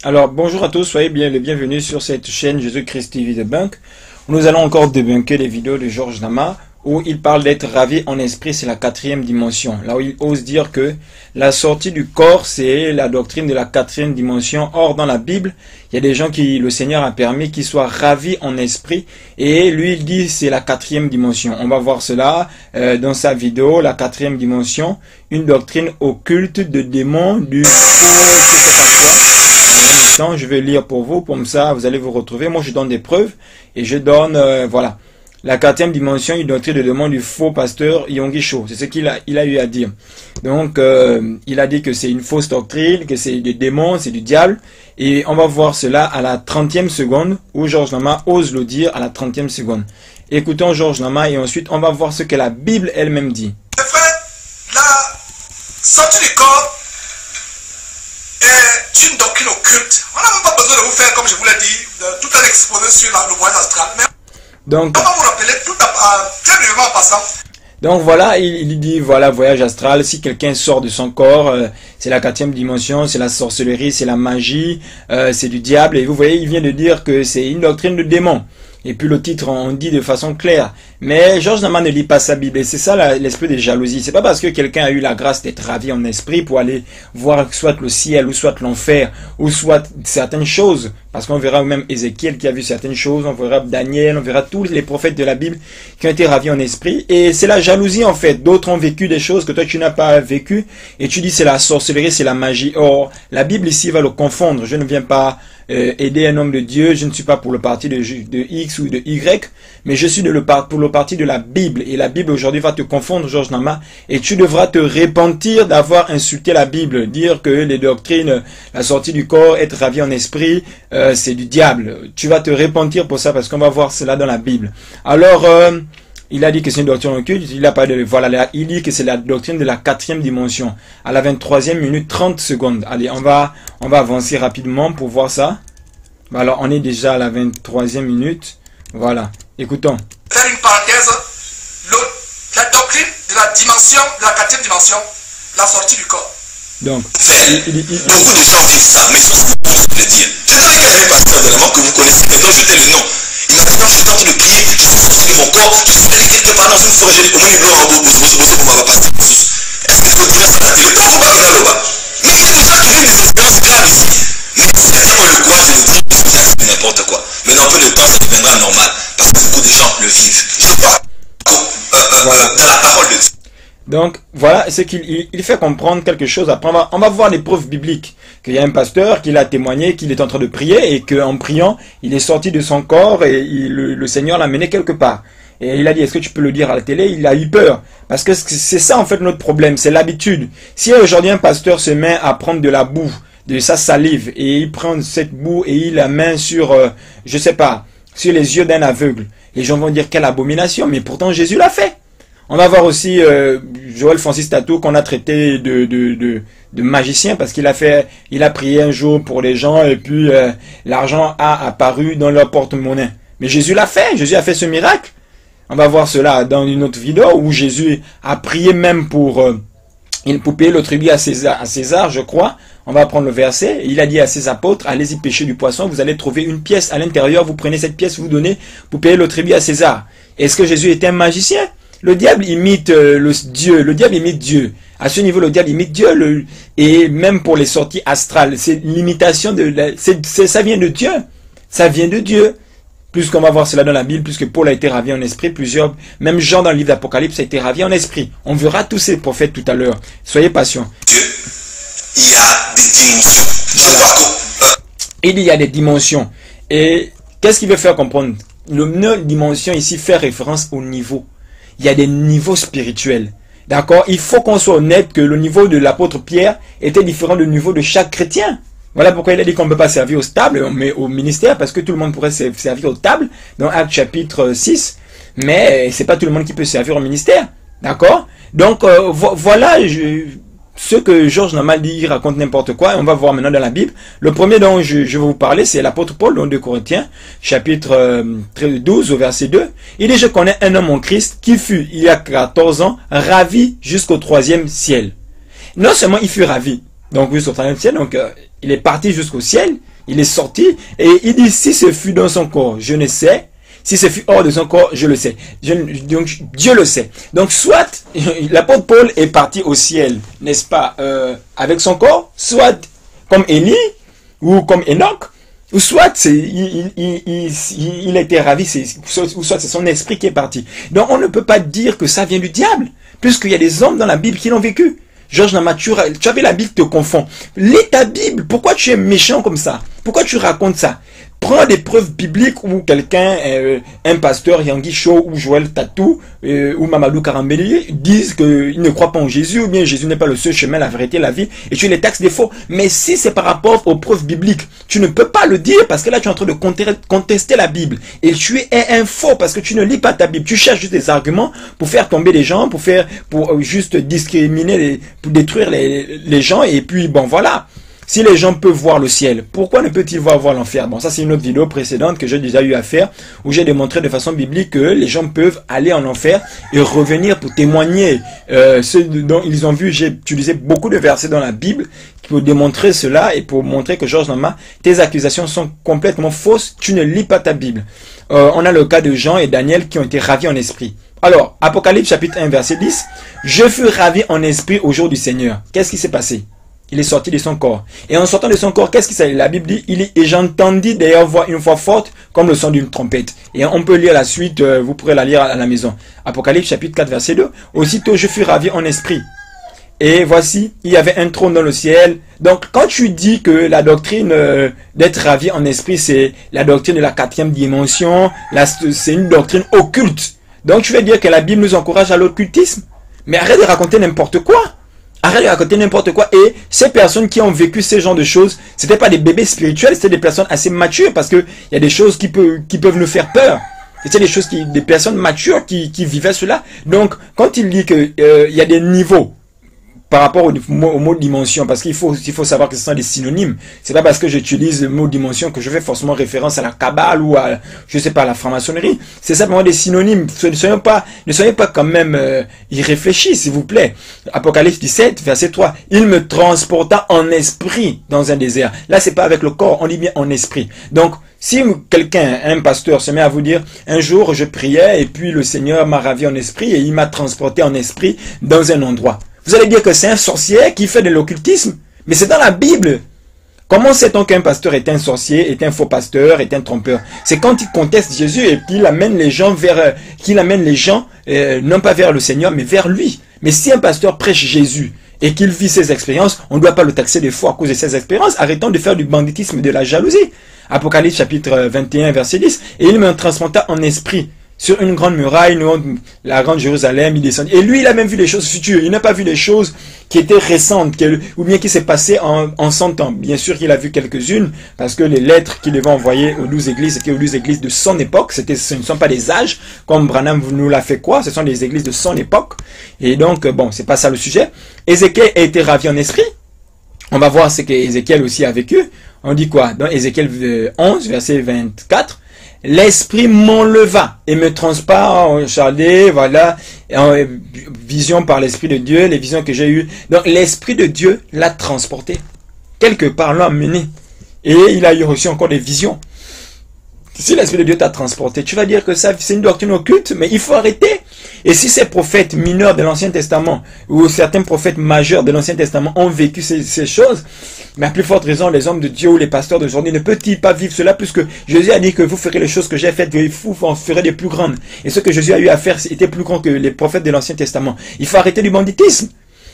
Alors, bonjour à tous, soyez bien les bienvenus sur cette chaîne Jésus-Christ TV Debunk. Nous allons encore débunker les vidéos de Georges Nama où il parle d'être ravi en esprit, c'est la 4e dimension. Là où il ose dire que la sortie du corps, c'est la doctrine de la 4e dimension. Or, dans la Bible, il y a des gens qui le Seigneur a permis qu'ils soient ravis en esprit. Et lui, il dit c'est la 4e dimension. On va voir cela dans sa vidéo, la 4e dimension. Une doctrine occulte de démons du... Je vais lire pour vous, comme ça vous allez vous retrouver. Moi je donne des preuves et je donne, voilà. La 4e dimension, une doctrine de démon du faux pasteur Yonggi Cho. C'est ce qu'il a eu à dire. Donc, il a dit que c'est une fausse doctrine, que c'est des démons, c'est du diable. Et on va voir cela à la 30e seconde, où Georges Nama ose le dire à la 30e seconde. Écoutons Georges Nama et ensuite on va voir ce que la Bible elle-même dit. Mes frères, la sortie du corps est une doctrine occulte. On n'a même pas besoin de vous faire, comme je vous l'ai dit, tout un exposé sur le voyage astral. Mais donc, on va vous rappeler tout très brièvement en passant. Donc voilà, il dit, voilà, voyage astral, si quelqu'un sort de son corps, c'est la 4e dimension, c'est la sorcellerie, c'est la magie, c'est du diable. Et vous voyez, il vient de dire que c'est une doctrine de démon. Et puis le titre, on dit de façon claire. Mais Georges Nama ne lit pas sa Bible. Et c'est ça l'esprit de jalousie. C'est pas parce que quelqu'un a eu la grâce d'être ravi en esprit pour aller voir soit le ciel, ou soit l'enfer, ou soit certaines choses. Parce qu'on verra même Ézéchiel qui a vu certaines choses, on verra Daniel, on verra tous les prophètes de la Bible qui ont été ravis en esprit. Et c'est la jalousie en fait. D'autres ont vécu des choses que toi tu n'as pas vécu. Et tu dis c'est la sorcellerie, c'est la magie. Or, la Bible ici va le confondre. Je ne viens pas aider un homme de Dieu. Je ne suis pas pour le parti de X ou de Y. Mais je suis pour le parti de la Bible. Et la Bible aujourd'hui va te confondre, Georges Nama. Et tu devras te repentir d'avoir insulté la Bible. Dire que les doctrines, la sortie du corps, être ravi en esprit, c'est du diable. Tu vas te repentir pour ça parce qu'on va voir cela dans la Bible. Alors, il a dit que c'est une doctrine occulte. Il a pas de, voilà, il dit que c'est la doctrine de la 4e dimension. À la 23e minute 30 secondes. Allez, on va avancer rapidement pour voir ça. Alors, on est déjà à la 23e minute. Voilà. Écoutons. Faire une parenthèse. La doctrine de la dimension, de la 4e dimension, la sortie du corps. Donc, beaucoup de gens disent ça, mais ils sont supposés de le dire. Je connais quelqu'un pasteur de l'avant que vous connaissez, mais dont je tais le nom. Il m'a dit non, je suis en train de prier, je suis sorti de mon corps, je suis allé quelque part dans une forêt, j'ai dit, au moins il doit en beau, on va passer pour tous. Est-ce que je peux dire ça à la télé? Donc, on va faire le bas. Mais il y a des gens qui vivent des expériences graves ici. Mais certains ont le courage de nous dire que vous avez n'importe quoi. Mais dans peu de temps, ça deviendra normal. Parce que beaucoup de gens le vivent. Je crois dans la parole de Dieu. Donc, voilà ce qu'il fait comprendre quelque chose. Après, on va voir les preuves bibliques. Qu'il y a un pasteur qui l'a témoigné, qu'il est en train de prier et qu'en priant, il est sorti de son corps et le Seigneur l'a mené quelque part. Et il a dit, est-ce que tu peux le dire à la télé? Il a eu peur. Parce que c'est ça en fait notre problème, c'est l'habitude. Si aujourd'hui un pasteur se met à prendre de la boue, de sa salive, et il prend cette boue et il la met sur, je sais pas, sur les yeux d'un aveugle, les gens vont dire quelle abomination, mais pourtant Jésus l'a fait. On va voir aussi Joël Francis Tatou qu'on a traité de magicien parce qu'il a prié un jour pour les gens et puis l'argent a apparu dans leur porte-monnaie. Mais Jésus l'a fait, Jésus a fait ce miracle. On va voir cela dans une autre vidéo où Jésus a prié même pour payer le tribut à César, je crois. On va prendre le verset. Il a dit à ses apôtres, allez-y pêcher du poisson, vous allez trouver une pièce à l'intérieur, vous prenez cette pièce, vous donnez pour payer le tribut à César. Est-ce que Jésus était un magicien? Le diable imite Dieu. Le diable imite Dieu. À ce niveau, le diable imite Dieu. Et même pour les sorties astrales, c'est l'imitation ça vient de Dieu. Ça vient de Dieu. Plus qu'on va voir cela dans la Bible, puisque Paul a été ravi en esprit, même Jean dans le livre d'Apocalypse a été ravi en esprit. On verra tous ces prophètes tout à l'heure. Soyez patients. Dieu, il y a des dimensions. Je crois que... Il y a des dimensions. Et qu'est-ce qu'il veut faire comprendre? Le mot dimension ici fait référence au niveau. Il y a des niveaux spirituels. D'accord? Il faut qu'on soit honnête que le niveau de l'apôtre Pierre était différent du niveau de chaque chrétien. Voilà pourquoi il a dit qu'on ne peut pas servir au stable, mais au ministère, parce que tout le monde pourrait servir au table, dans Actes chapitre 6, mais c'est pas tout le monde qui peut servir au ministère. D'accord? Donc, voilà ce que Georges Nama dit, il raconte n'importe quoi, et on va voir maintenant dans la Bible. Le premier dont je vais vous parler, c'est l'apôtre Paul, dans 2 Corinthiens, chapitre 12, au verset 2. Il dit, je connais un homme en Christ qui fut, il y a 14 ans, ravi jusqu'au 3e ciel. Non seulement il fut ravi, donc jusqu'au 3e ciel, donc il est parti jusqu'au ciel, Il est sorti et il dit, si ce fut dans son corps, je ne sais. Si ce fut hors de son corps, je le sais. Donc Dieu le sait. Donc soit l'apôtre Paul est parti au ciel, n'est-ce pas, avec son corps, soit comme Élie ou comme Enoch, ou soit il était ravi, ou soit c'est son esprit qui est parti. Donc on ne peut pas dire que ça vient du diable, puisqu'il y a des hommes dans la Bible qui l'ont vécu. Georges Nama, tu avais la Bible te confond. Lis ta Bible. Pourquoi tu es méchant comme ça? Pourquoi tu racontes ça? Prends des preuves bibliques où quelqu'un, un pasteur, Yangui Cho ou Joël Tatou ou Mamadou Karambeli disent qu'ils ne croient pas en Jésus ou bien Jésus n'est pas le seul chemin, la vérité, la vie et tu les taxes des faux. Mais si c'est par rapport aux preuves bibliques, tu ne peux pas le dire parce que là tu es en train de contester la Bible et tu es un faux parce que tu ne lis pas ta Bible. Tu cherches juste des arguments pour faire tomber les gens, pour juste discriminer, pour détruire les gens et puis bon voilà. Si les gens peuvent voir le ciel, pourquoi ne peut-ils voir l'enfer? Bon, ça c'est une autre vidéo précédente que j'ai déjà eu à faire, où j'ai démontré de façon biblique que les gens peuvent aller en enfer et revenir pour témoigner ce dont ils ont vu. J'ai utilisé beaucoup de versets dans la Bible pour démontrer cela et pour montrer que Georges Nama, tes accusations sont complètement fausses, tu ne lis pas ta Bible. On a le cas de Jean et Daniel qui ont été ravis en esprit. Alors, Apocalypse chapitre 1 verset 10, je fus ravi en esprit au jour du Seigneur. Qu'est-ce qui s'est passé? Il est sorti de son corps. Et en sortant de son corps, qu'est-ce qu'il s'agit? La Bible dit, et j'entendis d'ailleurs une voix forte comme le son d'une trompette. Et on peut lire la suite, vous pourrez la lire à la maison. Apocalypse chapitre 4 verset 2. Aussitôt je fus ravi en esprit. Et voici, il y avait un trône dans le ciel. Donc quand tu dis que la doctrine d'être ravi en esprit, c'est la doctrine de la 4e dimension, c'est une doctrine occulte. Donc tu veux dire que la Bible nous encourage à l'occultisme? Mais arrête de raconter n'importe quoi. Arrête de raconter n'importe quoi. Et ces personnes qui ont vécu ce genre de choses, c'était pas des bébés spirituels, c'était des personnes assez matures parce que il y a des choses qui peuvent nous faire peur. C'était des personnes matures qui vivaient cela. Donc, quand il dit que il y a des niveaux par rapport au mot dimension, parce qu'il faut savoir que ce sont des synonymes. C'est pas parce que j'utilise le mot dimension que je fais forcément référence à la Kabbale ou à, je sais pas, à la franc-maçonnerie. C'est simplement des synonymes. Ne soyez pas quand même irréfléchis, s'il vous plaît. Apocalypse 17, verset 3. Il me transporta en esprit dans un désert. Là, c'est pas avec le corps, on dit bien en esprit. Donc, si quelqu'un, un pasteur, se met à vous dire, un jour je priais et puis le Seigneur m'a ravi en esprit et il m'a transporté en esprit dans un endroit. Vous allez dire que c'est un sorcier qui fait de l'occultisme, mais c'est dans la Bible. Comment sait-on qu'un pasteur est un sorcier, est un faux pasteur, est un trompeur? C'est quand il conteste Jésus et qu'il amène les gens non pas vers le Seigneur, mais vers lui. Mais si un pasteur prêche Jésus et qu'il vit ses expériences, on ne doit pas le taxer de faux à cause de ses expériences. Arrêtons de faire du banditisme et de la jalousie. Apocalypse chapitre 21, verset 10. Et il me transporta en esprit sur une grande muraille, la grande Jérusalem, il descend. Et lui, il a même vu les choses futures. Il n'a pas vu les choses qui étaient récentes, ou bien qui s'est passé en 100 ans. Bien sûr qu'il a vu quelques-unes, parce que les lettres qu'il devait envoyer aux 12 églises, c'était aux 12 églises de son époque. Ce ne sont pas des âges, comme Branham nous l'a fait croire, ce sont des églises de son époque. Et donc, bon, c'est pas ça le sujet. Ézéchiel a été ravi en esprit. On va voir ce qu'Ézéchiel aussi a vécu. On dit quoi? Dans Ézéchiel 11, verset 24. L'esprit m'enleva et me transporta en Chaldée, voilà, en vision par l'esprit de Dieu, les visions que j'ai eues. Donc l'esprit de Dieu l'a transporté. Quelque part l'a mené. Et il a eu reçu encore des visions. Si l'esprit de Dieu t'a transporté, tu vas dire que ça, c'est une doctrine occulte, mais il faut arrêter. Et si ces prophètes mineurs de l'Ancien Testament, ou certains prophètes majeurs de l'Ancien Testament ont vécu ces choses, mais à plus forte raison, les hommes de Dieu ou les pasteurs d'aujourd'hui ne peuvent-ils pas vivre cela, puisque Jésus a dit que vous ferez les choses que j'ai faites, vous en ferez des plus grandes. Et ce que Jésus a eu à faire était plus grand que les prophètes de l'Ancien Testament. Il faut arrêter du banditisme.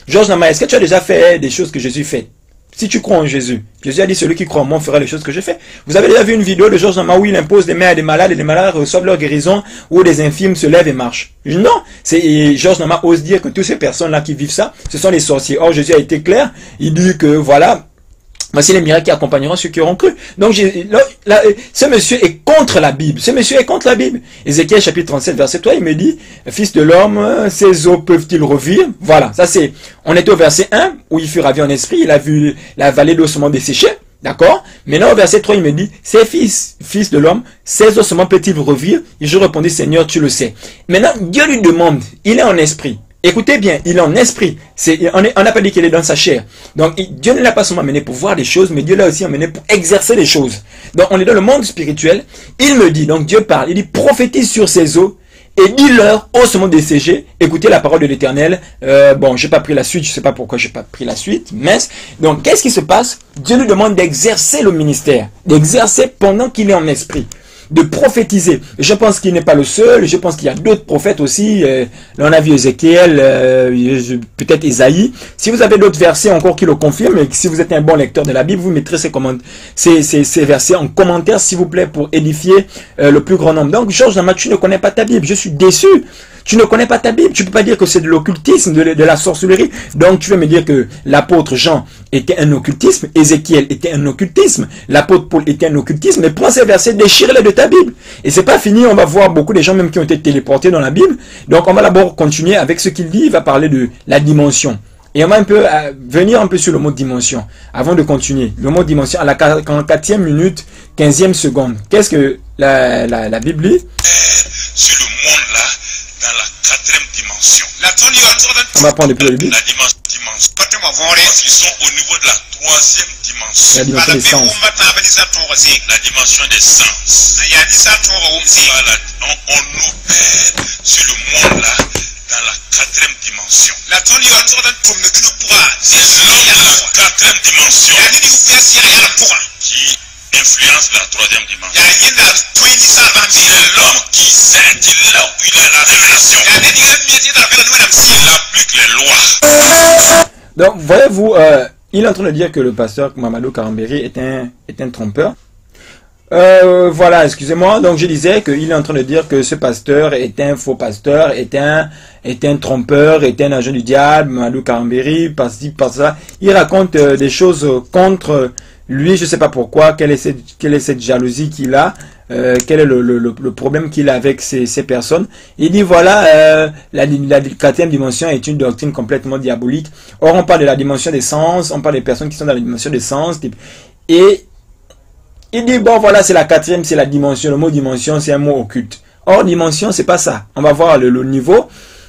Georges Nama, est-ce que tu as déjà fait des choses que Jésus fait? Si tu crois en Jésus, Jésus a dit, celui qui croit en moi fera les choses que j'ai fait. Vous avez déjà vu une vidéo de Georges Nama où il impose des mains à des malades et les malades reçoivent leur guérison, où des infirmes se lèvent et marchent? Non, Georges Nama ose dire que toutes ces personnes-là qui vivent ça, ce sont les sorciers. Or, Jésus a été clair, il dit que voilà, voici les miracles qui accompagneront ceux qui auront cru. Donc, ce monsieur est contre la Bible. Ce monsieur est contre la Bible. Ézéchiel chapitre 37, verset 3, il me dit, fils de l'homme, ces eaux peuvent-ils revivre? Voilà, ça c'est, on était au verset 1, où il fut ravi en esprit, il a vu la vallée d'ossements desséchés. D'accord? Maintenant, au verset 3, il me dit, ces fils de l'homme, ces ossements peuvent-ils revivre? Et je répondis, Seigneur, tu le sais. Maintenant, Dieu lui demande, il est en esprit. Écoutez bien, il est en esprit. On n'a pas dit qu'il est dans sa chair. Donc Dieu ne l'a pas seulement amené pour voir des choses, mais Dieu l'a aussi amené pour exercer les choses. Donc on est dans le monde spirituel. Il me dit, donc Dieu parle, il dit prophétise sur ces eaux et dis-leur au sommet des CG, écoutez la parole de l'Éternel. Bon, j'ai pas pris la suite, je sais pas pourquoi j'ai pas pris la suite, mais donc qu'est-ce qui se passe? Dieu nous demande d'exercer le ministère, d'exercer pendant qu'il est en esprit, de prophétiser. Je pense qu'il n'est pas le seul, je pense qu'il y a d'autres prophètes aussi. Là, on a vu Ézéchiel, peut-être Ésaïe. Si vous avez d'autres versets encore qui le confirment, et si vous êtes un bon lecteur de la Bible, vous mettrez ces versets en commentaire, s'il vous plaît, pour édifier le plus grand nombre. Donc, Georges Nama, tu ne connais pas ta Bible. Je suis déçu. Tu ne connais pas ta Bible. Tu peux pas dire que c'est de l'occultisme, de la sorcellerie. Donc, tu veux me dire que l'apôtre Jean était un occultisme, Ézéchiel était un occultisme, l'apôtre Paul était un occultisme, mais prends ces versets, déchire-les de ta Bible. Et c'est pas fini, on va voir beaucoup de gens même qui ont été téléportés dans la Bible. Donc, on va d'abord continuer avec ce qu'il dit, il va parler de la dimension. Et on va un peu venir un peu sur le mot dimension, avant de continuer. Le mot dimension, à la 4e minute, 15e seconde. Qu'est-ce que la Bible dit? Sur le monde-là, dans la 4e dimension. On va prendre depuis le début. La dimension. Ils sont au niveau de la 3e dimension. La dimension des sens. La dimension des sens. On opère sur le monde-là dans la 4e dimension. L'homme de la 4e dimension qui influence la 3e dimension. C'est l'homme qui sait, il a la révélation. Il applique les lois. Donc, voyez-vous, il est en train de dire que le pasteur Mamadou Karambéry est un trompeur. Voilà, excusez-moi. Donc, je disais qu'il est en train de dire que ce pasteur est un faux pasteur, est un trompeur, est un agent du diable, Mamadou Karambéry, par-ci, par-ça. Il raconte des choses contre lui, je ne sais pas pourquoi, quelle est cette jalousie qu'il a, quel est le problème qu'il a avec ces personnes. Il dit voilà, la 4e dimension est une doctrine complètement diabolique. Or, on parle de la dimension des sens, on parle des personnes qui sont dans la dimension des sens, et il dit bon voilà, c'est la 4e, c'est la dimension. Le mot dimension, c'est un mot occulte. Or, dimension, c'est pas ça. On va voir le niveau.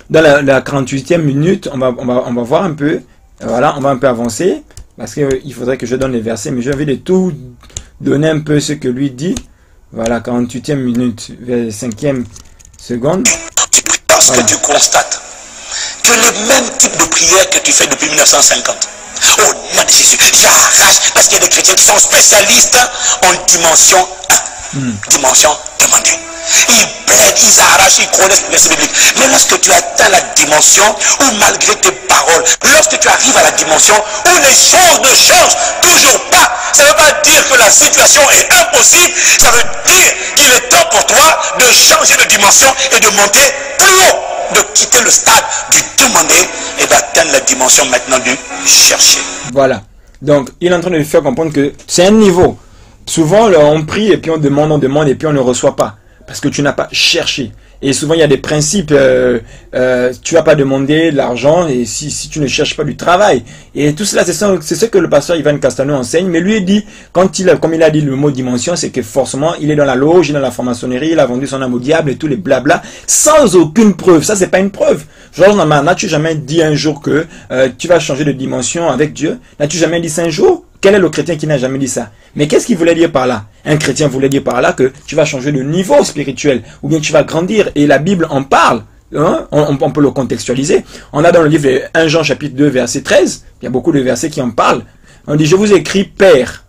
Dans la 48e minute, on va voir un peu. Voilà, on va un peu avancer. Parce qu'il faudrait que je donne les versets, mais j'ai envie de tout donner un peu ce que lui dit. Voilà, 48e minute, 5e seconde. Parce que tu constates que le même type de prière que tu fais depuis 1950. Au nom de Jésus, j'arrache, parce qu'il y a des chrétiens qui sont spécialistes en dimension 1, dimension demandée. Ils plaident, ils arrachent, ils connaissent les versets bibliques. Mais lorsque tu atteins la dimension où malgré tes paroles, lorsque tu arrives à la dimension où les choses ne changent toujours pas, ça ne veut pas dire que la situation est impossible, ça veut dire qu'il est temps pour toi de changer de dimension et de monter plus haut, de quitter le stade du demander et d'atteindre la dimension maintenant du chercher. Voilà. Donc, il est en train de lui faire comprendre que c'est un niveau. Souvent, on prie et puis on demande et puis on ne reçoit pas. Parce que tu n'as pas cherché. Et souvent, il y a des principes. Tu vas pas demander de l'argent et si tu ne cherches pas du travail. Et tout cela, c'est ce que le pasteur Ivan Castano enseigne. Mais lui, il dit, comme il a dit le mot dimension, c'est que forcément, il est dans la loge, il est dans la franc-maçonnerie, il a vendu son âme au diable et tous les blabla, sans aucune preuve. Ça, c'est pas une preuve. Georges Nama, n'as-tu jamais dit un jour que tu vas changer de dimension avec Dieu? N'as-tu jamais dit ça un jour? Quel est le chrétien qui n'a jamais dit ça? Mais qu'est-ce qu'il voulait dire par là? Un chrétien voulait dire par là que tu vas changer de niveau spirituel, ou bien tu vas grandir, et la Bible en parle. Hein? On peut le contextualiser. On a dans le livre 1 Jean chapitre 2 verset 13, il y a beaucoup de versets qui en parlent. On dit, je vous écris Père,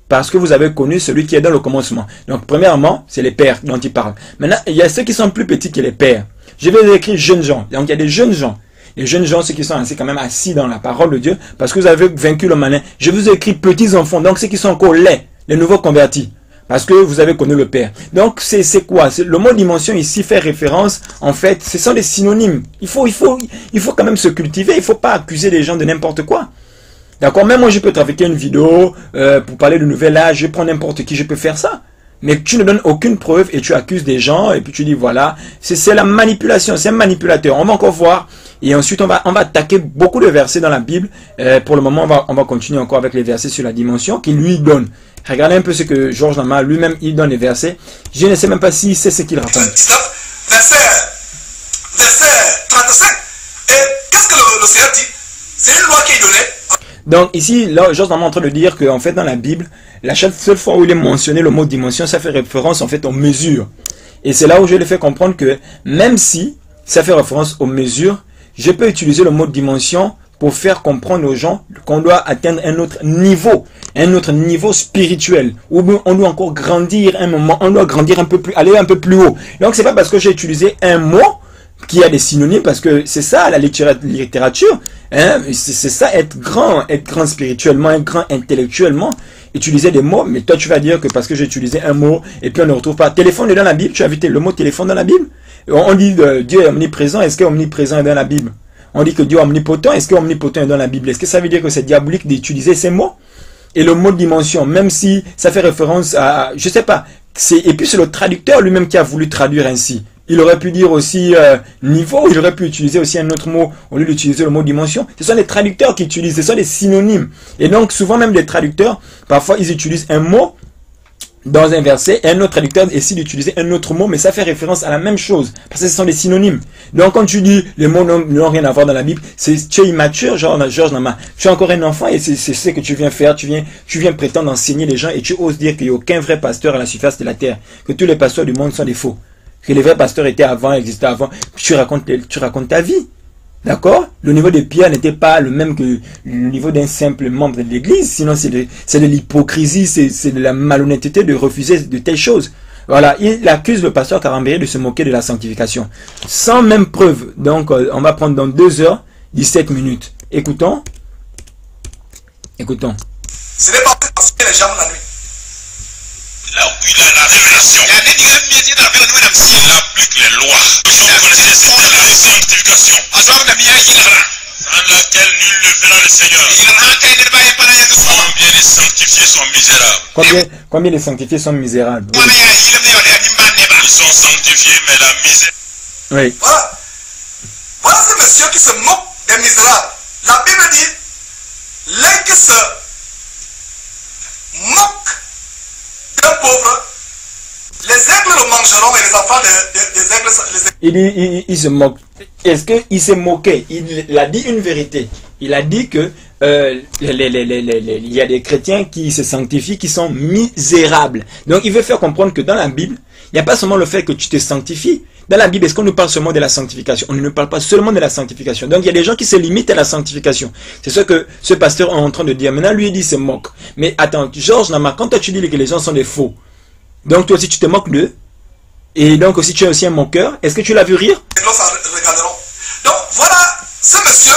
parce que vous avez connu celui qui est dans le commencement. Donc premièrement, c'est les pères dont il parle. Maintenant, il y a ceux qui sont plus petits que les pères. Je vais écrire jeunes gens. Donc il y a des jeunes gens. Les jeunes gens, ceux qui sont quand même assis dans la parole de Dieu, parce que vous avez vaincu le malin. Je vous écris petits enfants, donc ceux qui sont encore laids, les nouveaux convertis, parce que vous avez connu le Père. Donc c'est quoi? Le mot dimension ici fait référence, en fait, ce sont des synonymes. Il faut quand même se cultiver, il ne faut pas accuser les gens de n'importe quoi. D'accord? Même moi, je peux trafiquer une vidéo pour parler de nouvel âge, je prends n'importe qui, je peux faire ça. Mais tu ne donnes aucune preuve et tu accuses des gens et puis tu dis voilà, c'est la manipulation, c'est un manipulateur. On va encore voir et ensuite on va attaquer beaucoup de versets dans la Bible. Pour le moment, on va continuer encore avec les versets sur la dimension qu'il lui donne. Regardez un peu ce que Georges Nama lui-même il donne les versets. Je ne sais même pas si c'est ce qu'il raconte. Verset 35. Et C'est une loi qui est donnée. Donc ici, là, Georges est en train de dire qu'en fait, dans la Bible, la seule fois où il est mentionné le mot dimension, ça fait référence en fait aux mesures. Et c'est là où je lui fais comprendre que même si ça fait référence aux mesures, je peux utiliser le mot dimension pour faire comprendre aux gens qu'on doit atteindre un autre niveau spirituel, où on doit encore grandir un moment, on doit grandir un peu plus, aller un peu plus haut. Donc c'est pas parce que j'ai utilisé un mot qui a des synonymes, parce que c'est ça la littérature, hein, c'est ça être grand spirituellement, être grand intellectuellement, utiliser des mots, mais toi tu vas dire que parce que j'ai utilisé un mot, et puis on ne retrouve pas. Téléphone est dans la Bible, tu as vu le mot téléphone dans la Bible? On dit Dieu est omniprésent, est-ce que omniprésent est dans la Bible? On dit que Dieu est omnipotent, est-ce que omnipotent est dans la Bible? Est-ce que ça veut dire que c'est diabolique d'utiliser ces mots? Et le mot dimension, même si ça fait référence à, je sais pas, et puis c'est le traducteur lui-même qui a voulu traduire ainsi. Il aurait pu dire aussi niveau, il aurait pu utiliser aussi un autre mot au lieu d'utiliser le mot dimension. Ce sont les traducteurs qui utilisent, ce sont des synonymes. Et donc souvent même les traducteurs, parfois ils utilisent un mot dans un verset et un autre traducteur essaie d'utiliser un autre mot, mais ça fait référence à la même chose, parce que ce sont des synonymes. Donc quand tu dis les mots n'ont rien à voir dans la Bible, tu es immature, Georges Nama, tu es encore un enfant et c'est ce que tu viens faire, tu viens prétendre enseigner les gens et tu oses dire qu'il n'y a aucun vrai pasteur à la surface de la terre, que tous les pasteurs du monde sont des faux, que les vrais pasteurs étaient avant, existaient avant. Tu racontes ta vie. D'accord? Le niveau de Pierre n'était pas le même que le niveau d'un simple membre de l'église, sinon c'est de l'hypocrisie, c'est de la malhonnêteté de refuser de telles choses. Voilà, il accuse le pasteur Karambéré de se moquer de la sanctification, sans même preuve. Donc on va prendre dans 2h17 minutes. Écoutons. Écoutons. Ce n'est pas parce que les gens la nuit. Là où il a la révélation, il applique les lois. Vous connaissez la sanctification, dans laquelle nul ne verra le Seigneur. Combien les sanctifiés sont misérables? Combien les sanctifiés sont misérables? Oui. Ils sont sanctifiés, mais la misère. Oui. Voilà ce monsieur qui se moque des misérables. La Bible dit, l'un qui se moque d'un pauvre, les aigles le mangeront et les enfants des aigles Il se moque. Est-ce qu'il s'est moqué? Il a dit une vérité. Il a dit que il y a des chrétiens qui se sanctifient, qui sont misérables. Donc il veut faire comprendre que dans la Bible, il n'y a pas seulement le fait que tu te sanctifies. Dans la Bible, est-ce qu'on nous parle seulement de la sanctification? On ne parle pas seulement de la sanctification. Donc il y a des gens qui se limitent à la sanctification. C'est ce que ce pasteur est en train de dire. Maintenant, lui, il dit, c'est moque. Mais attends, Georges Nama, quand toi tu dis que les gens sont des faux, donc toi aussi tu te moques d'eux, et donc aussi tu es aussi un moqueur, est-ce que tu l'as vu rire? Donc voilà ce monsieur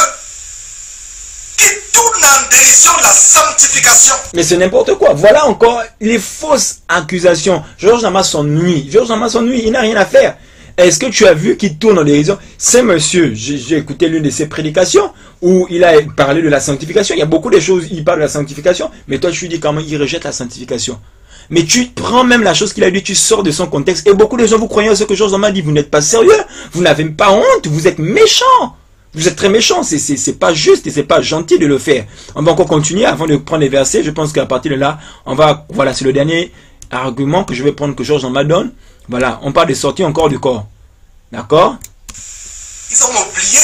qui tourne en dérision la sanctification. Mais c'est n'importe quoi. Voilà encore les fausses accusations. Georges Nama s'ennuie. Georges Nama s'ennuie, il n'a rien à faire. Est-ce que tu as vu qu'il tourne en dérision? C'est monsieur, j'ai écouté l'une de ses prédications où il a parlé de la sanctification. Il y a beaucoup de choses, il parle de la sanctification, mais toi tu dis comment il rejette la sanctification. Mais tu prends même la chose qu'il a dit, tu sors de son contexte. Et beaucoup de gens, vous croyez à ce que Georges Nama dit, vous n'êtes pas sérieux, vous n'avez pas honte, vous êtes méchant. Vous êtes très méchant, c'est pas juste et c'est pas gentil de le faire. On va encore continuer avant de prendre les versets. Je pense qu'à partir de là, voilà, c'est le dernier argument que je vais prendre que Georges Nama donne. Voilà, on parle de sortir encore du corps. D'accord? Ils ont oublié.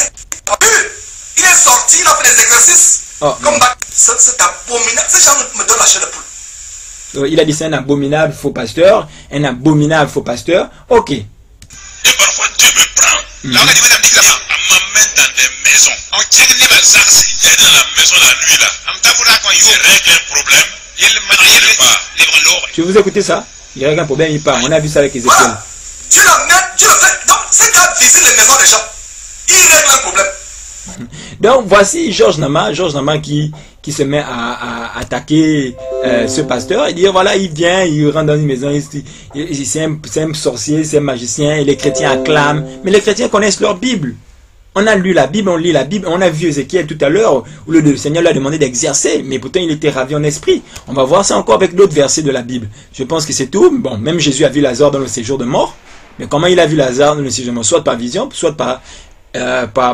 Il est sorti, il a fait des exercices. Oh, comme c'est abominable. Ces gens me donnent la chair de poule. Il a dit c'est un abominable faux pasteur. Un abominable faux pasteur. Ok. Et parfois Dieu me prend. Là, on m'amène dans des maisons. Il est dans la maison la nuit là. Il règle un problème. Il part. Tu vous écoutez ça? Il règle un problème, il part. On a vu ça avec Ézéchiel. Voilà. Dieu le fait. Donc, c'est quand visite les maisons des gens. Il règle un problème. Donc, voici Georges Nama qui se met à attaquer ce pasteur et dire voilà, il vient, il rentre dans une maison, c'est un sorcier, c'est un magicien, et les chrétiens acclament. Mais les chrétiens connaissent leur Bible. On a lu la Bible, on lit la Bible, on a vu Ézéchiel tout à l'heure où le Seigneur lui a demandé d'exercer, mais pourtant il était ravi en esprit. On va voir ça encore avec d'autres versets de la Bible. Je pense que c'est tout. Bon, même Jésus a vu Lazare dans le séjour de mort, mais comment il a vu Lazare dans le séjour de mort? Soit par vision, soit par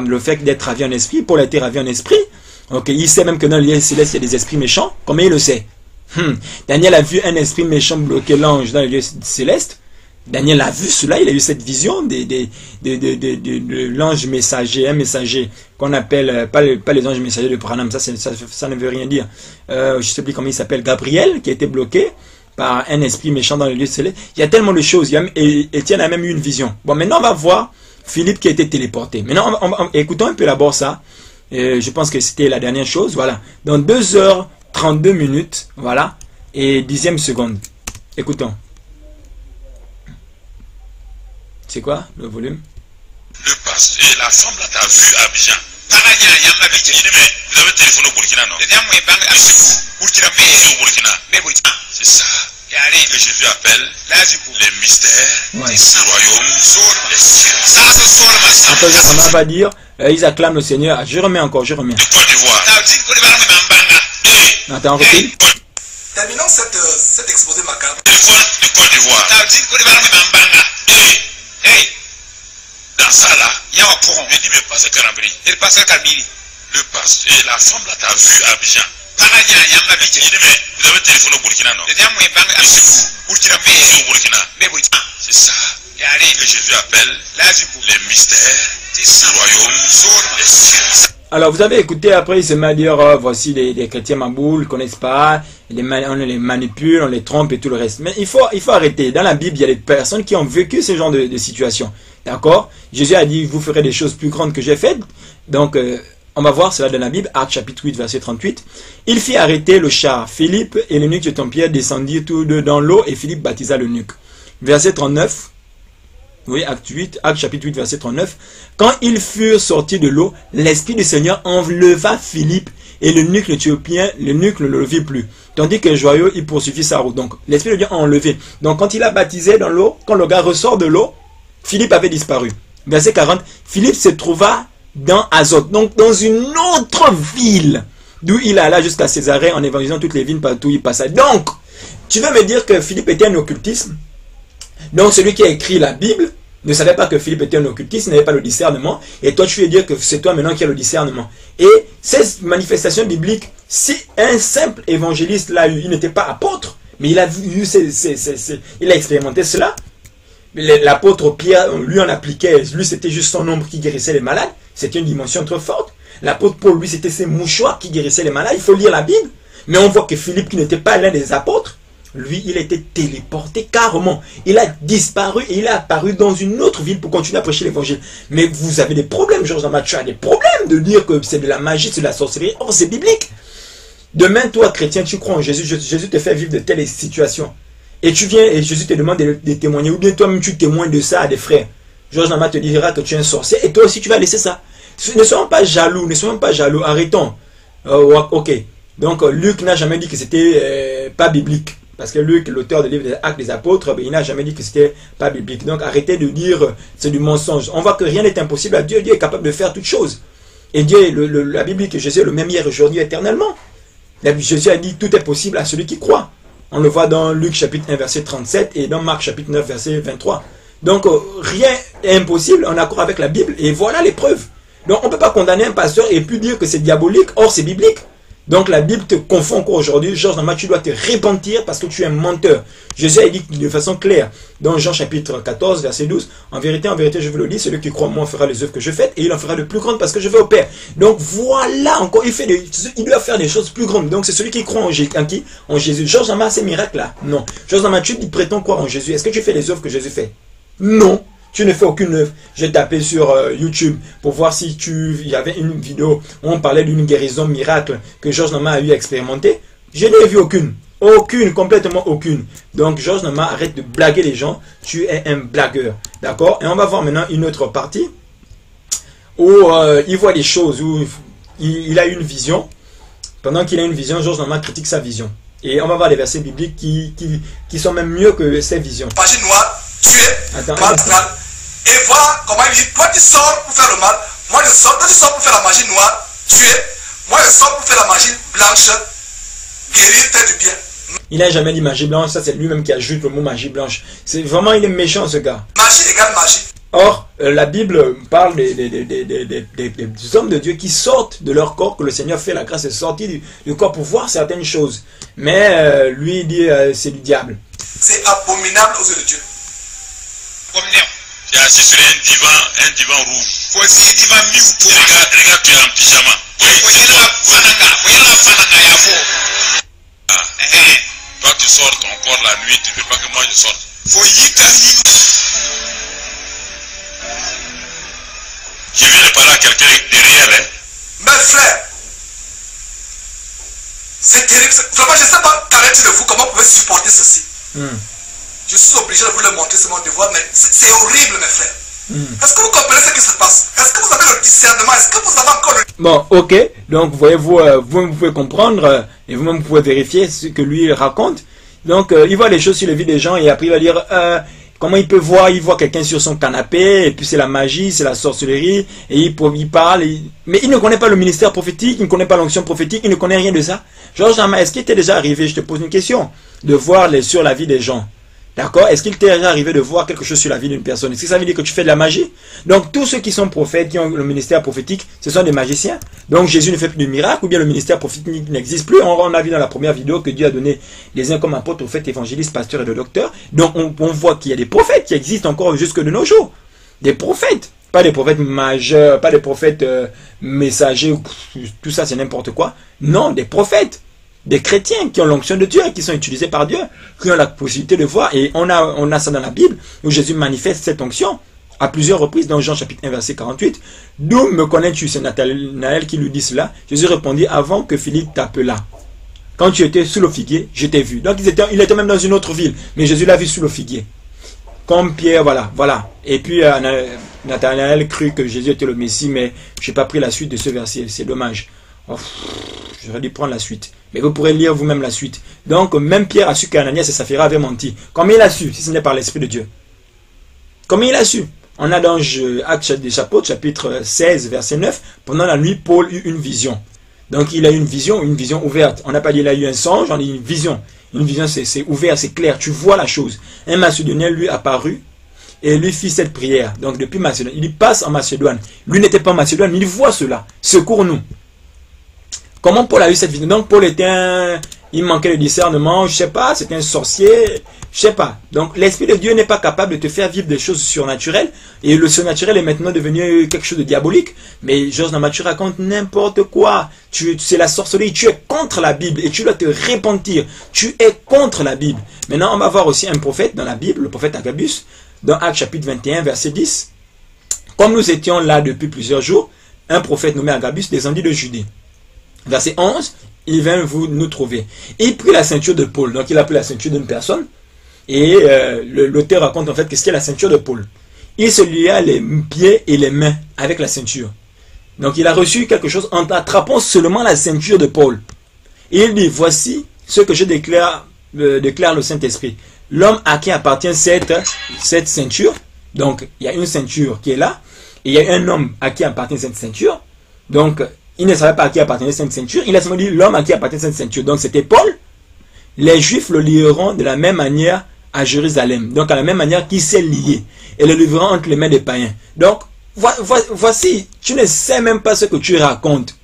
le fait d'être ravi en esprit. Paul a été ravi en esprit. Ok, il sait même que dans le lieu céleste il y a des esprits méchants. Comment il le sait? Daniel a vu un esprit méchant bloquer l'ange dans le lieu céleste. Daniel a vu cela, il a eu cette vision de l'ange messager, un messager qu'on appelle, pas les anges messagers de Branham, ça ne veut rien dire. Je ne sais plus comment il s'appelle, Gabriel, qui a été bloqué par un esprit méchant dans le lieu céleste. Il y a tellement de choses, et Étienne a même eu une vision. Bon, maintenant on va voir Philippe qui a été téléporté. Maintenant, écoutons un peu d'abord ça. Je pense que c'était la dernière chose, voilà. Dans 2h32 minutes, voilà, et 10e seconde. Écoutons. C'est quoi le volume? Le pasteur et la femme là t'as vu Abidjan. Vous avez téléphoné au Burkina, non? C'est ça. Que Jésus appelle les mystères du royaume, les cieux. Après, on va dire, ils acclament le Seigneur. Je remets encore, je remets. De Côte d'Ivoire. Attends, recule. Terminons cet exposé macabre. Téléphone de Côte d'Ivoire. Dans ça là, il y a un courant. Je dis, mais pasteur Karambri. Le pasteur et la femme là t'as vu Abidjan. Je dis, mais vous avez téléphoné au Burkina, non? Burkina. C'est ça. Que Jésus appelle les mystères du royaume, les cieux. Alors vous avez écouté, après il se met à dire voici des chrétiens maboules, ils ne connaissent pas, on les manipule, on les trompe et tout le reste. Mais il faut arrêter. Dans la Bible, il y a des personnes qui ont vécu ce genre de situation. D'accord? Jésus a dit, vous ferez des choses plus grandes que j'ai faites. Donc, on va voir cela dans la Bible, Actes chapitre 8, verset 38. Il fit arrêter le char. Philippe et l'eunuque de Pierre descendirent tous deux dans l'eau et Philippe baptisa l'eunuque. Verset 39. Oui, Actes chapitre 8, verset 39. Quand ils furent sortis de l'eau, l'Esprit du Seigneur enleva Philippe et l'eunuque éthiopien, l'eunuque ne le vit plus. Tandis que joyeux, il poursuivit sa route. Donc, l'Esprit de Dieu a enlevé. Donc, quand il a baptisé dans l'eau, quand le gars ressort de l'eau, Philippe avait disparu. Verset 40. Philippe se trouva dans Azote, donc dans une autre ville, d'où il alla jusqu'à Césarée en évangélisant toutes les villes partout où il passait. Donc, tu veux me dire que Philippe était un occultisme? Donc, celui qui a écrit la Bible ne savait pas que Philippe était un occultiste, n'avait pas le discernement, et toi tu veux dire que c'est toi maintenant qui as le discernement. Et ces manifestations bibliques, si un simple évangéliste l'a eu, il n'était pas apôtre, mais il a eu il a expérimenté cela. L'apôtre Pierre, lui en appliquait, lui c'était juste son ombre qui guérissait les malades, c'était une dimension trop forte. L'apôtre Paul, lui c'était ses mouchoirs qui guérissaient les malades, il faut lire la Bible. Mais on voit que Philippe, qui n'était pas l'un des apôtres, lui il a été téléporté carrément. Il a disparu et il est apparu dans une autre ville pour continuer à prêcher l'évangile. Mais vous avez des problèmes, Georges Nama, tu as des problèmes de dire que c'est de la magie, c'est de la sorcellerie. Or c'est biblique. Demain, toi chrétien, tu crois en Jésus, Jésus te fait vivre de telles situations. Et tu viens et Jésus te demande de témoigner, ou bien toi-même tu témoignes de ça à des frères. Georges Nama te dira que tu es un sorcier, et toi aussi tu vas laisser ça. Ne soyons pas jaloux, arrêtons. Ok. Donc Luc n'a jamais dit que c'était pas biblique. Parce que Luc, l'auteur du livre des Actes des Apôtres, il n'a jamais dit que c'était pas biblique. Donc arrêtez de dire c'est du mensonge. On voit que rien n'est impossible à Dieu. Dieu est capable de faire toutes choses. Et Dieu, la Bible dit que Jésus est le même hier, aujourd'hui, éternellement. Jésus a dit tout est possible à celui qui croit. On le voit dans Luc chapitre 1 verset 37 et dans Marc chapitre 9 verset 23. Donc rien n'est impossible en accord avec la Bible et voilà les preuves. Donc on ne peut pas condamner un pasteur et puis dire que c'est diabolique, or c'est biblique. Donc la Bible te confond encore aujourd'hui. Georges Nama, tu dois te repentir parce que tu es un menteur. Jésus a dit de façon claire dans Jean chapitre 14 verset 12, en vérité, je vous le dis, celui qui croit en moi fera les œuvres que je fais et il en fera de plus grandes parce que je vais au Père. Donc voilà encore, il doit faire des choses plus grandes. Donc c'est celui qui croit en Jésus. Georges Nama, ces miracles là? Non. Georges Nama, tu prétends croire en Jésus. Est-ce que tu fais les œuvres que Jésus fait? Non. Tu ne fais aucune œuvre. J'ai tapé sur YouTube pour voir si il y avait une vidéo où on parlait d'une guérison miracle que Georges Nama a eu à expérimenter. Je n'ai vu aucune. Aucune, complètement aucune. Donc Georges Nama, arrête de blaguer les gens. Tu es un blagueur. D'accord? Et on va voir maintenant une autre partie où il voit des choses, où il a une vision. Pendant qu'il a une vision, Georges Nama critique sa vision. Et on va voir les versets bibliques qui sont même mieux que ses visions. Page noire, tu es mal. Et voilà comment il dit, toi tu sors pour faire le mal, moi je sors, toi tu sors pour faire la magie noire, tuer, moi je sors pour faire la magie blanche, guérir, faire du bien. Il n'a jamais dit magie blanche, ça c'est lui-même qui ajoute le mot magie blanche. C'est vraiment, il est méchant ce gars. Magie égale magie. Or, la Bible parle des hommes de Dieu qui sortent de leur corps, que le Seigneur fait la grâce de sortir du corps pour voir certaines choses. Mais lui il dit c'est du diable. C'est abominable aux yeux de Dieu. Tu es assis sur un divan rouge. Regarde, tu es en pyjama. Toi, tu sors ton corps la nuit, tu ne veux pas que moi je sorte. Je viens de parler à quelqu'un derrière. Mes frères, c'est terrible. Vraiment, je ne sais pas qu'en est-il de vous, comment vous pouvez supporter ceci. Je suis obligé de vous le montrer, c'est mon devoir, mais c'est horrible, mes frères. Est-ce que vous comprenez ce qui se passe? Est-ce que vous avez le discernement? Est-ce que vous avez encore le... Bon, ok. Donc, voyez-vous, vous pouvez comprendre et vous-même, vous pouvez vérifier ce que lui raconte. Donc, il voit les choses sur la vie des gens et après, il va dire... comment il peut voir? Il voit quelqu'un sur son canapé, et puis c'est la magie, c'est la sorcellerie, et il parle, mais il ne connaît pas le ministère prophétique, il ne connaît pas l'onction prophétique, il ne connaît rien de ça. Georges Nama, est-ce qu'il t'est déjà arrivé, je te pose une question, de voir sur la vie des gens? D'accord? Est-ce qu'il t'est déjà arrivé de voir quelque chose sur la vie d'une personne? Est-ce que ça veut dire que tu fais de la magie? Donc tous ceux qui sont prophètes, qui ont le ministère prophétique, ce sont des magiciens. Donc Jésus ne fait plus de miracles, ou bien le ministère prophétique n'existe plus. On a vu dans la première vidéo que Dieu a donné les uns comme apôtres, prophètes, évangélistes, pasteurs et de docteurs. Donc on voit qu'il y a des prophètes qui existent encore jusque de nos jours. Des prophètes. Pas des prophètes majeurs, pas des prophètes messagers, tout ça c'est n'importe quoi. Non, des prophètes. Des chrétiens qui ont l'onction de Dieu, qui sont utilisés par Dieu, qui ont la possibilité de voir. Et on a ça dans la Bible, où Jésus manifeste cette onction à plusieurs reprises, dans Jean chapitre 1, verset 48. D'où me connais-tu? C'est Nathanaël qui lui dit cela. Jésus répondit, avant que Philippe t'appelât. Quand tu étais sous le figuier, je t'ai vu. Donc il était même dans une autre ville, mais Jésus l'a vu sous le figuier. Comme Pierre, voilà. Et puis Nathanaël crut que Jésus était le Messie, mais je n'ai pas pris la suite de ce verset, c'est dommage. J'aurais dû prendre la suite. Mais vous pourrez lire vous-même la suite. Donc, même Pierre a su qu'Ananias et Saphira avaient menti. Comment il a su, si ce n'est par l'Esprit de Dieu? Comment il a su? On a dans Actes des Apôtres, chapitre 16, verset 9, pendant la nuit, Paul eut une vision. Donc, il a eu une vision ouverte. On n'a pas dit qu'il a eu un songe, on a dit une vision. Une vision, c'est ouvert, c'est clair, tu vois la chose. Un Macédonien lui apparut et lui fit cette prière. Donc, depuis Macédoine, il passe en Macédoine. Lui n'était pas en Macédoine, mais il voit cela. Secours-nous. Comment Paul a eu cette vision? Donc Paul il manquait de discernement, je sais pas, c'était un sorcier, je sais pas. Donc l'Esprit de Dieu n'est pas capable de te faire vivre des choses surnaturelles, et le surnaturel est maintenant devenu quelque chose de diabolique. Mais Georges Nama, tu racontes n'importe quoi, c'est la sorcellerie, tu es contre la Bible, et tu dois te repentir, tu es contre la Bible. Maintenant on va voir aussi un prophète dans la Bible, le prophète Agabus, dans Actes chapitre 21, verset 10. Comme nous étions là depuis plusieurs jours, un prophète nommé Agabus descendit de Judée. Verset 11, il vint nous trouver. Il prit la ceinture de Paul. Donc il a pris la ceinture d'une personne. Et l'auteur raconte en fait que c'était la ceinture de Paul. Il se lia les pieds et les mains avec la ceinture. Donc il a reçu quelque chose en attrapant seulement la ceinture de Paul. Et il dit, voici ce que je déclare le Saint-Esprit. L'homme à qui appartient cette ceinture. Donc il y a une ceinture qui est là. Et il y a un homme à qui appartient cette ceinture. Donc il ne savait pas à qui appartenait cette ceinture. Il a seulement dit l'homme à qui appartient cette ceinture. Donc c'était Paul. Les Juifs le lieront de la même manière à Jérusalem. Donc à la même manière qu'il s'est lié. Et le livreront entre les mains des païens. Donc voici, tu ne sais même pas ce que tu racontes.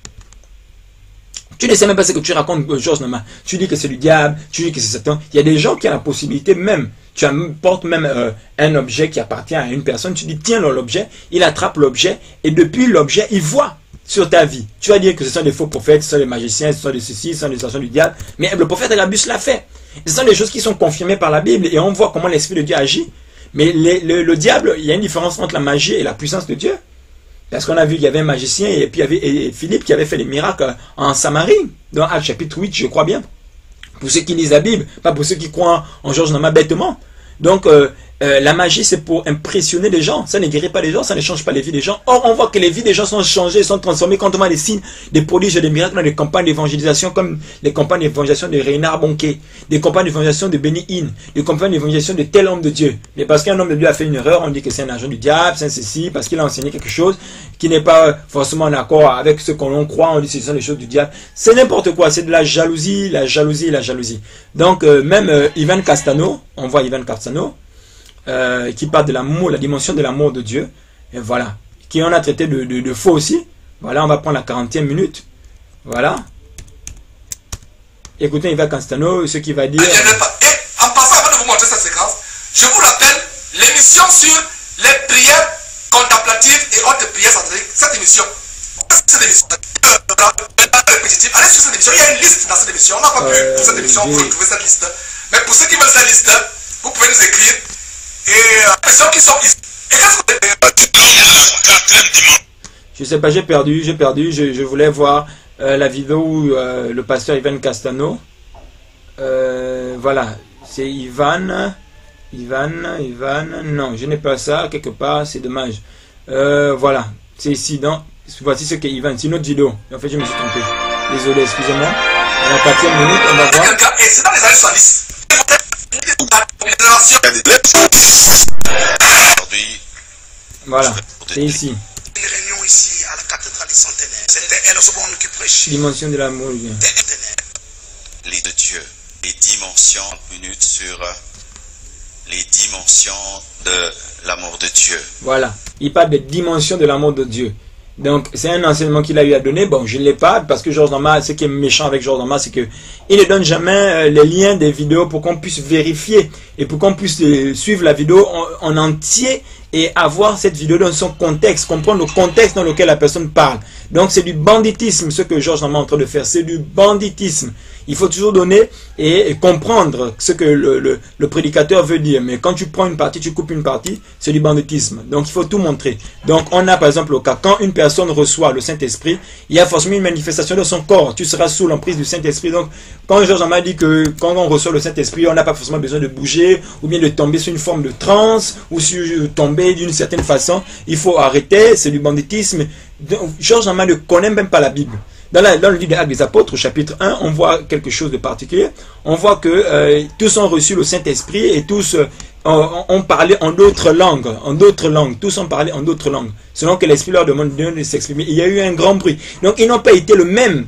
Tu ne sais même pas ce que tu racontes, Georges Nama. Tu dis que c'est du diable, tu dis que c'est Satan. Il y a des gens qui ont la possibilité même. Tu apportes même un objet qui appartient à une personne. Tu dis tiens l'objet. Il attrape l'objet. Et depuis l'objet, il voit sur ta vie. Tu vas dire que ce sont des faux prophètes, ce sont des magiciens, ce sont des ceci, ce sont des agents du diable. Mais le prophète Agabus l'a fait. Ce sont des choses qui sont confirmées par la Bible et on voit comment l'Esprit de Dieu agit. Mais le diable, il y a une différence entre la magie et la puissance de Dieu. Parce qu'on a vu qu'il y avait un magicien et puis il y avait Philippe qui avait fait des miracles en Samarie, dans Actes chapitre 8, je crois bien. Pour ceux qui lisent la Bible, pas pour ceux qui croient en Georges Nama bêtement. Donc, la magie, c'est pour impressionner les gens. Ça ne guérit pas les gens, ça ne change pas les vies des gens. Or, on voit que les vies des gens sont changées, sont transformées quand on voit des signes, des prodiges et des miracles dans des campagnes d'évangélisation, comme les campagnes d'évangélisation de Reinhard Bonquet, des campagnes d'évangélisation de Benny Hinn, des campagnes d'évangélisation de tel homme de Dieu. Mais parce qu'un homme de Dieu a fait une erreur, on dit que c'est un agent du diable, c'est un ceci, parce qu'il a enseigné quelque chose qui n'est pas forcément en accord avec ce qu'on croit, on dit que ce sont des choses du diable. C'est n'importe quoi, c'est de la jalousie, la jalousie, la jalousie. Donc, même Ivan Castano, on voit Ivan Castano, qui parle de l'amour, la dimension de l'amour de Dieu, et voilà, qui on a traité de faux aussi. Voilà, on va prendre la 40e minute. Voilà. Écoutez Ivan Castano, ce qu'il va dire. Et en passant, avant de vous montrer cette séquence, je vous rappelle l'émission émission sur les prières contemplatives et autres prières sataniques. Cette émission, répétitive. Allez sur cette émission, il y a une liste dans cette émission. On n'a pas pu pour cette émission pour retrouver cette liste. Mais pour ceux qui veulent cette liste, vous pouvez nous écrire. Et les gens qui sont ici. Et qu'est-ce que je sais pas, j'ai perdu. Je voulais voir la vidéo où le pasteur Ivan Castano. Voilà, c'est Ivan. Non, je n'ai pas ça quelque part, c'est dommage. Voilà, c'est ici. Donc, voici ce qu'est Ivan. C'est une autre vidéo. En fait, je me suis trompé. Désolé, excusez-moi. À la 4e minute, on va voir. Et c'est dans les années 70. Voilà, c'est ici. Une réunion ici à la cathédrale du Centenaire. C'était El Osobon qui prêchait. Dimension de l'amour. Les de Dieu. Les dimensions minutes sur les dimensions de l'amour de Dieu. Voilà, il parle des dimensions de l'amour de Dieu. Donc, c'est un enseignement qu'il a eu à donner. Bon, je ne l'ai pas parce que Georges Nama, ce qui est méchant avec Georges Nama, c'est qu'il ne donne jamais les liens des vidéos pour qu'on puisse vérifier et pour qu'on puisse suivre la vidéo en entier et avoir cette vidéo dans son contexte, comprendre le contexte dans lequel la personne parle. Donc, c'est du banditisme ce que Georges Nama est en train de faire. C'est du banditisme. Il faut toujours donner et comprendre ce que le prédicateur veut dire. Mais quand tu prends une partie, tu coupes une partie, c'est du banditisme. Donc, il faut tout montrer. Donc, on a par exemple le cas, quand une personne reçoit le Saint-Esprit, il y a forcément une manifestation de son corps. Tu seras sous l'emprise du Saint-Esprit. Donc, quand Georges m'a dit que quand on reçoit le Saint-Esprit, on n'a pas forcément besoin de bouger ou bien de tomber sur une forme de transe ou sur tomber d'une certaine façon, il faut arrêter. C'est du banditisme. Georges Nama ne connaît même pas la Bible. Dans le livre des Actes des Apôtres, chapitre 1, on voit quelque chose de particulier. On voit que tous ont reçu le Saint-Esprit et tous ont parlé en d'autres langues. Tous ont parlé en d'autres langues. Selon que l'Esprit leur demande de s'exprimer. Il y a eu un grand bruit. Donc, ils n'ont pas été les mêmes.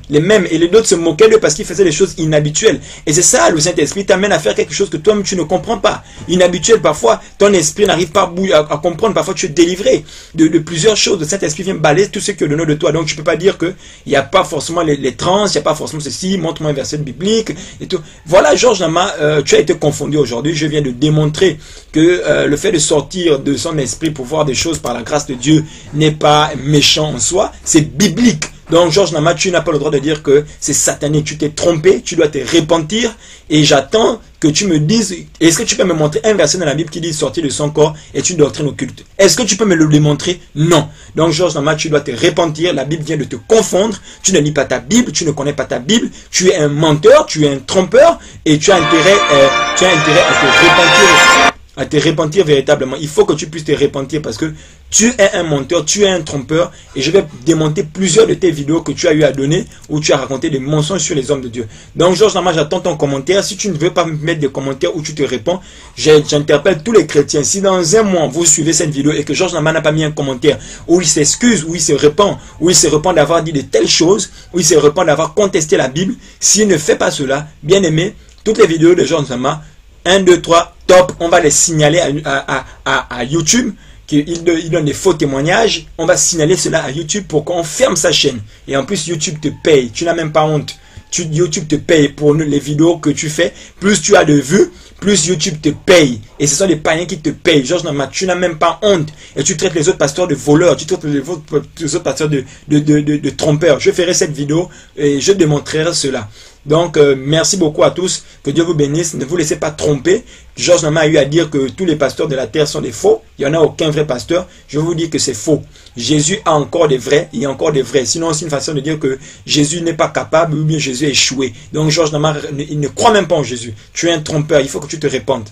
Et les autres se moquaient d'eux parce qu'ils faisaient des choses inhabituelles. Et c'est ça, le Saint-Esprit t'amène à faire quelque chose que toi-même tu ne comprends pas. Inhabituel, parfois, ton esprit n'arrive pas à comprendre. Parfois, tu es délivré de plusieurs choses. Le Saint-Esprit vient balayer tout ce qui est donné de toi. Donc, tu ne peux pas dire qu'il n'y a pas forcément les trans, il n'y a pas forcément ceci, montre-moi un verset biblique et tout. Voilà, Georges Nama, tu as été confondu aujourd'hui. Je viens de démontrer que le fait de sortir de son esprit pour voir des choses par la grâce de Dieu n'est pas méchant en soi, c'est biblique. Donc Georges Nama, tu n'as pas le droit de dire que c'est satanique, tu t'es trompé, tu dois te repentir et j'attends que tu me dises, est-ce que tu peux me montrer un verset dans la Bible qui dit sortir de son corps est une doctrine occulte? Est-ce que tu peux me le démontrer? Non. Donc Georges Nama, tu dois te repentir, la Bible vient de te confondre, tu ne lis pas ta Bible, tu ne connais pas ta Bible, tu es un menteur, tu es un trompeur et tu as intérêt à te repentir. À te repentir véritablement. Il faut que tu puisses te repentir parce que tu es un menteur, tu es un trompeur et je vais démonter plusieurs de tes vidéos que tu as eu à donner où tu as raconté des mensonges sur les hommes de Dieu. Donc Georges Nama, j'attends ton commentaire. Si tu ne veux pas me mettre des commentaires où tu te réponds, j'interpelle tous les chrétiens. Si dans un mois vous suivez cette vidéo et que Georges Nama n'a pas mis un commentaire où il s'excuse, où il se repent d'avoir dit de telles choses, où il se repent d'avoir contesté la Bible, s'il ne fait pas cela, bien aimé, toutes les vidéos de Georges Nama, 1, 2, 3, top, on va les signaler à YouTube, qu'il donne des faux témoignages, on va signaler cela à YouTube pour qu'on ferme sa chaîne. Et en plus, YouTube te paye, tu n'as même pas honte. YouTube te paye pour les vidéos que tu fais, plus tu as de vues, plus YouTube te paye. Et ce sont les païens qui te payent. Georges Nama, tu n'as même pas honte. Et tu traites les autres pasteurs de voleurs, tu traites les autres pasteurs de trompeurs. Je ferai cette vidéo et je démontrerai cela. Donc, merci beaucoup à tous. Que Dieu vous bénisse. Ne vous laissez pas tromper. Georges Nama a eu à dire que tous les pasteurs de la terre sont des faux. Il n'y en a aucun vrai pasteur. Je vous dis que c'est faux. Jésus a encore des vrais. Il y a encore des vrais. Sinon, c'est une façon de dire que Jésus n'est pas capable ou bien Jésus a échoué. Donc, Georges Nama, il ne croit même pas en Jésus. Tu es un trompeur. Il faut que tu te répandes.